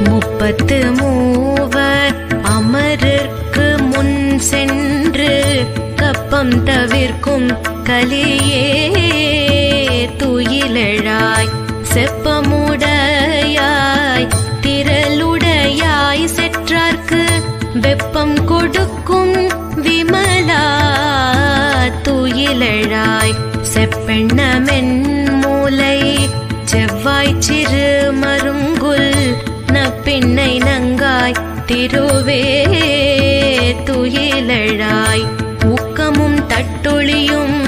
முப்பத்து மூவர் அமரர்க்கு முன் சென்று கப்பம் தவிர்க்கும் கலியே துயிலெழாய் செப்பமுடையாய் திரளுடையாய் செற்றார்க்கு வெப்பம் கொடுக்கும் விமலா துயிலெழாய் செப்பெண்ணமென் மூலை செவ்வாய் சிறு மருங்குல் நப்பின்னை நங்காய் திருவே துயிலெழாய் ஊக்கமும் தட்டொழியும்